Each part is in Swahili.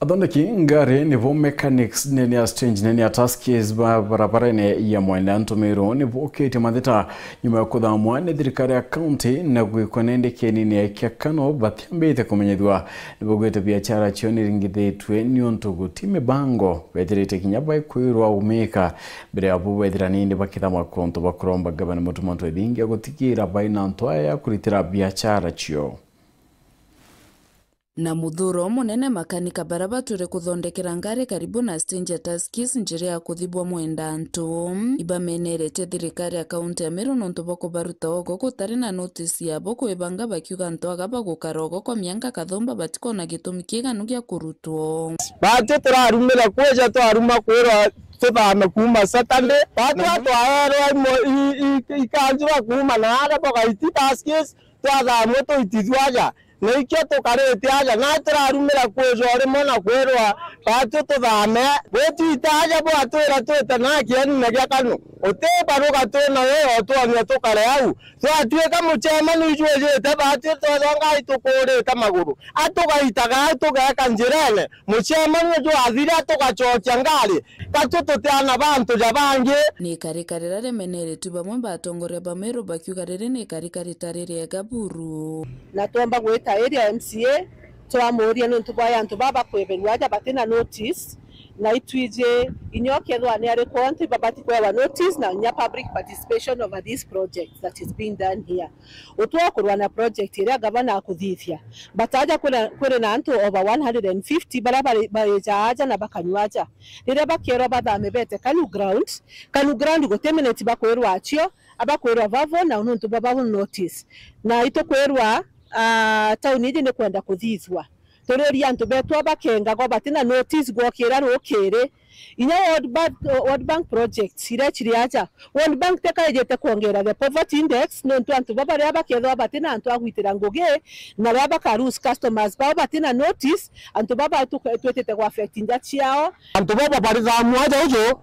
Athondeki ngari nivo mechanics nene ya strange nene ya taskis barabara ne ya Mwenda Ntomero nivo kete mathita nyuma ya kuthamwa ni thirikari ya county na gwikonendeke nini ya Kano bathiambite kumenyethwa nivo gwete biashara cio niringithitwe niontu guti mibango wethirite kinya bakwirwa umika mbere abo wethira nindi bakithamwa konto bakuromba gavana Mutumanto Ethingi gutikira baina ntwaya ya kuritira biashara cio. Na muthuro munene makanika baraba ture kuthondekera ngari karibu na stage ya taskis njira ya kuthibwa Mwenda Nto ibamenerete thirikari ya kaunti ya Meru nontu boko baruta ogo gutari na notice yabo kwibanga bakiuga nto agaba gukarogo kwa mianga kathomba batiko na gitumi kiganu gya kurutwo bate turarumira kweja twaruma kwira tuthame kuma Saturday bate twaerwa ikanjura kuma na ara bogaiti taskis twathamwe tuitithwaja na ikio tukarete aja na turarumira kwejore mona kwerwa batu tuthame gwetitaja bwa twira twete na kiani na gya Kanu utebaruga twina weyo twanya tukare au twatuika muchemani ijwejete batu twonga itukurita maguru atugaitaga tugeka njirene muchemani jo athira tugachokia ngari katututiana bantu jabangi ni karikarira remeneretu bamwe batongore bameru bakiuga riri ni karikaritarire gaburu na tuomba gwita area MCA twamuria nontu baya antu baba kweberwa aja batina notice na itwije inyokethwa ni ari konti babati kwa notice na nya public participation over this project that is being done here utwakurwa na project ira gavana akuthithia bataja kure na antu over 150 barabara baja na bakanywaja rire bakero bathame bete Kanu ground goteminate bakwirwa acio abakwirwa vavo na nontu baba notice na itokwerwa town iji ni kwenda kuthithwa tureri antu betwa bakenga go batina notice gwokira rukire inya World Bank project irechiri aja World Bank tekaijete kuongera the poverty index nontu antu baba ria bakethwa batina antu agwitira ngugi na ria bakarus customers bao batina notice antu baba twetete go affect inja ciao antu baba baritha mwaja ujo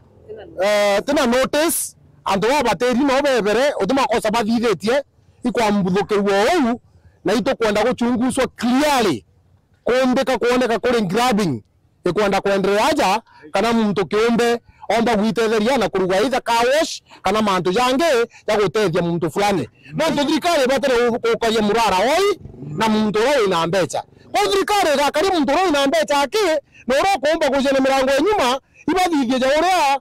tina notice antu baba bateri no bebere utuma kosa bathithetie ikwambuthukiwo ou na itokwenda guchunguswa clearly kuombeka kuoneka kuri grabbing ikwenda kuendelea aja kana muntu kiumbe omba gwitetheria na kuruga either car wash kana mantu yange ya gutethia muntu fulani no thirikari batere ukaye murara oi na muntu oi na mbecha kwa thirikari ga kari muntu oi na mbecha aki no ro kuomba kujene mirango nyuma ibathithie ja uria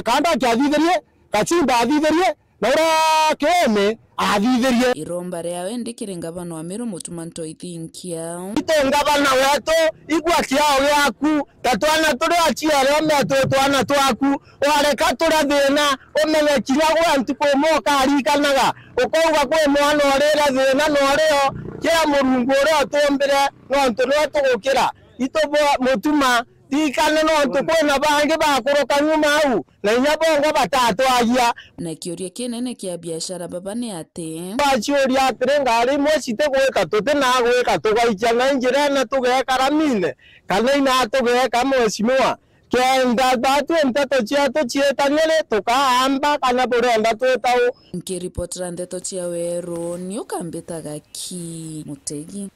kanda kiathitherie kachimba athitherie na ura keme athitherie iromba ria wendikire ngavana wa Meru Mutumanto Ethingi ito ngavana wetu igwa kiao yaku tatwana turi achiare ometu twana twaku wareka turathina umenye kinya gwa ntuko moka arikanaga ukauga kwe mwana orera thina norio kia murungu ro tombere no nturo tugukira ito mutuma tikane no ntukwena bangi bakuruka nyuma au na nyabongo batatu agia na kioria kinene kia biashara baba ni ati bachiuria atire ngari mwecite gwika tuti na gwika tugaikia na njira na tugeka ramine kana ina tugeka mwecimwa kenda batu nteto chiato chietanyere tukaamba kana burenda twetau nkiripotera ndeto cia weru ni ukambitaga ki Mutegi.